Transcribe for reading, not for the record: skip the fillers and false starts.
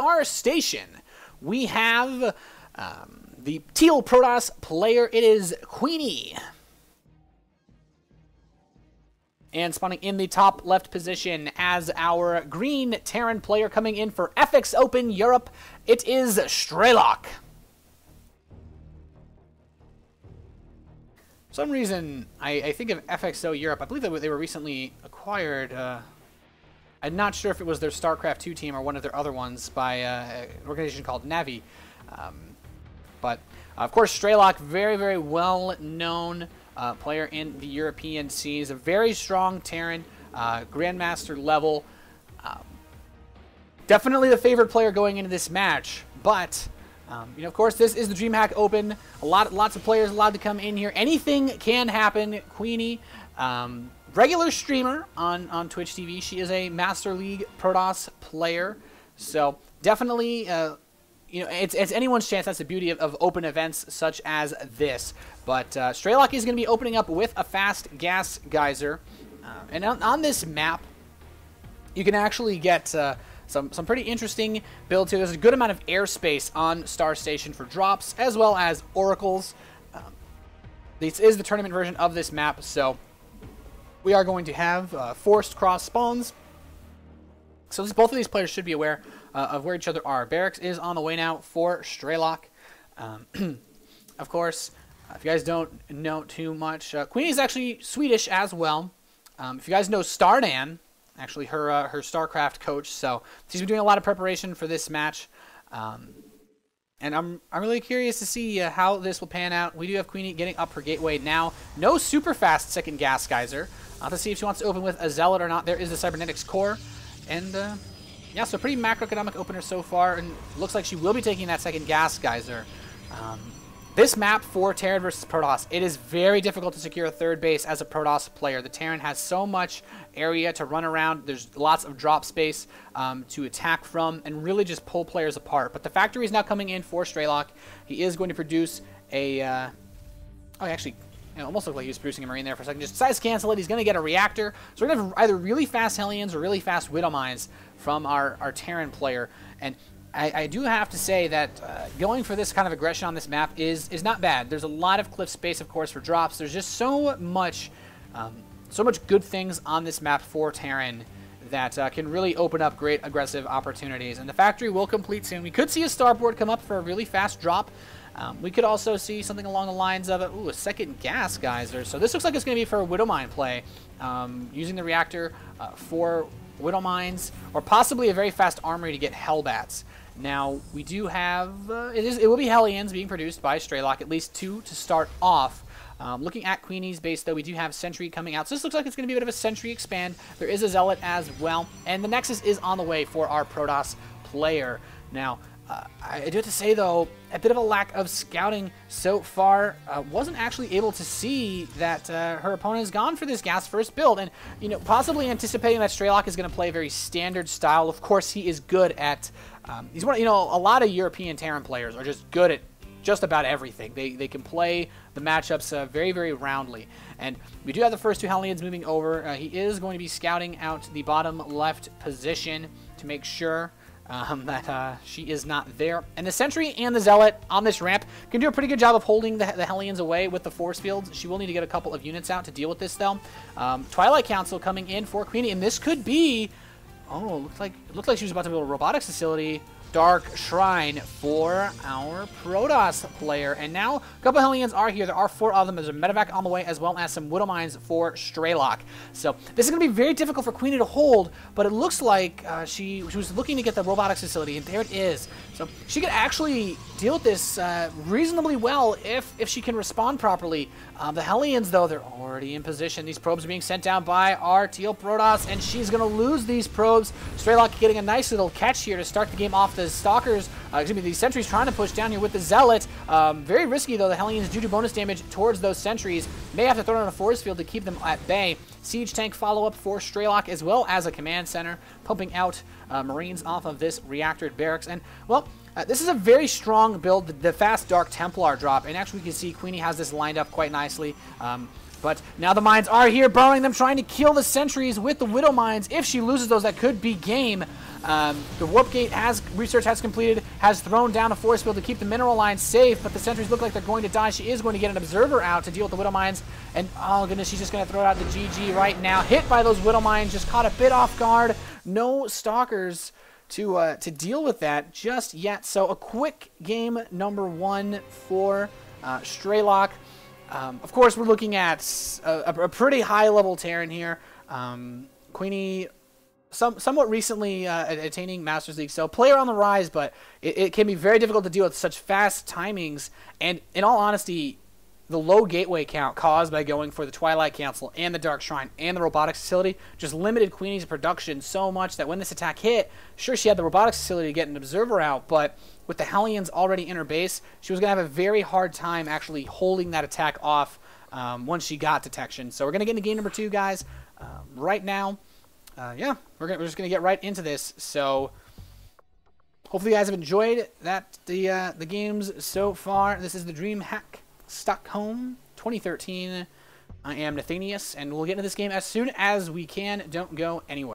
Star Station, we have the Teal Protoss player. It is QueenE. And spawning in the top left position as our green Terran player coming in for FX Open Europe, it is Strelok. For some reason, I think of FXO Europe. I believe that they were recently acquired. I'm not sure if it was their StarCraft 2 team or one of their other ones by an organization called Navi. But, of course, Strelok, very, very well-known player in the European seas. A very strong Terran, Grandmaster level. Definitely the favorite player going into this match. But, you know, of course, this is the DreamHack Open. Lots of players allowed to come in here. Anything can happen. QueenE, regular streamer on Twitch TV. She is a Master League Protoss player. So, definitely... you know, it's anyone's chance. That's the beauty of open events such as this. But Strelok is going to be opening up with a fast gas geyser. And on this map, you can actually get some pretty interesting builds here. There's a good amount of airspace on Star Station for drops, as well as oracles. This is the tournament version of this map, so we are going to have forced cross spawns. So both of these players should be aware of where each other are. Barracks is on the way now for Strelok. Of course, if you guys don't know too much, QueenE is actually Swedish as well. If you guys know Stardan, actually her StarCraft coach, so she's been doing a lot of preparation for this match. And I'm really curious to see how this will pan out. We do have QueenE getting up her gateway now. No super fast second gas geyser. To see if she wants to open with a Zealot or not. There is the Cybernetics core. And, yeah, so pretty macroeconomic opener so far, and looks like she will be taking that second gas geyser. This map for Terran versus Protoss, it is very difficult to secure a third base as a Protoss player. The Terran has so much area to run around. There's lots of drop space to attack from and really just pull players apart. But the factory is now coming in for Strelok. He is going to produce a... oh, actually... It almost looked like he was producing a Marine there for a second. Just decides to cancel it. He's going to get a reactor. So we're going to have either really fast Hellions or really fast Widow Mines from our Terran player. And I do have to say that going for this kind of aggression on this map is not bad. There's a lot of cliff space, of course, for drops. There's just so much good things on this map for Terran that can really open up great aggressive opportunities. And the factory will complete soon. We could see a starboard come up for a really fast drop. We could also see something along the lines of a second gas geyser. So this looks like it's going to be for a Widow Mine play, using the reactor for Widow Mines, or possibly a very fast armory to get Hellbats. Now, we do have, it will be Hellions being produced by Strelok, at least 2 to start off. Looking at QueenE's base, though, we do have Sentry coming out. So this looks like it's going to be a bit of a Sentry expand. There is a Zealot as well. And the Nexus is on the way for our Protoss player. Now, I do have to say, though, a bit of a lack of scouting so far. Wasn't actually able to see that her opponent has gone for this gas first build. And, you know, possibly anticipating that Strelok is going to play a very standard style. Of course, he is good at... he's one, you know, a lot of European Terran players are just good at just about everything. They can play the matchups very, very roundly. And we do have the first 2 Hellions moving over. He is going to be scouting out the bottom left position to make sure that she is not there. And the Sentry and the Zealot on this ramp can do a pretty good job of holding the Hellions away with the force fields. She will need to get a couple of units out to deal with this, though. Twilight Council coming in for QueenE, and this could be... Oh, it looked like she was about to build a robotics facility. Dark Shrine for our Protoss player. And now a couple Hellions are here. There are 4 of them. There's a medevac on the way, as well as some Widow Mines for Strelok. So this is going to be very difficult for QueenE to hold, but it looks like she was looking to get the robotics facility, and there it is. So she could actually deal with this reasonably well if she can respond properly. The Hellions, though, they're already in position. These probes are being sent down by our Teal Protoss, and she's going to lose these probes. Strelok getting a nice little catch here to start the game off. The Stalkers, the Sentries trying to push down here with the Zealot. Very risky, though. The Hellions do bonus damage towards those Sentries. May have to throw down a force field to keep them at bay. Siege tank follow-up for Strelok, as well as a command center, pumping out Marines off of this reactored barracks. And, well, this is a very strong build, the fast Dark Templar drop. And actually, we can see QueenE has this lined up quite nicely. But now the mines are here, burrowing them, trying to kill the Sentries with the Widow Mines. If she loses those, that could be game. The warp gate research has completed, has thrown down a force field to keep the mineral line safe, but the sentries look like they're going to die. She is going to get an observer out to deal with the Widow Mines, and oh goodness, she's just going to throw it out to GG right now. Hit by those Widow Mines, just caught a bit off guard. No Stalkers to deal with that just yet. So a quick game number 1 for Strelok. Of course, we're looking at a pretty high-level Terran here. QueenE somewhat recently attaining Masters League, so player on the rise, but it can be very difficult to deal with such fast timings, and in all honesty, the low gateway count caused by going for the Twilight Council and the Dark Shrine and the Robotics Facility just limited QueenE's production so much that when this attack hit, sure, she had the Robotics Facility to get an observer out, but with the Hellions already in her base, she was going to have a very hard time actually holding that attack off once she got detection. So we're going to get into game number 2, guys. Right now, yeah, we're just going to get right into this. So hopefully you guys have enjoyed the games so far. This is the DreamHack Stockholm 2013. I am Nathanias, and we'll get into this game as soon as we can. Don't go anywhere.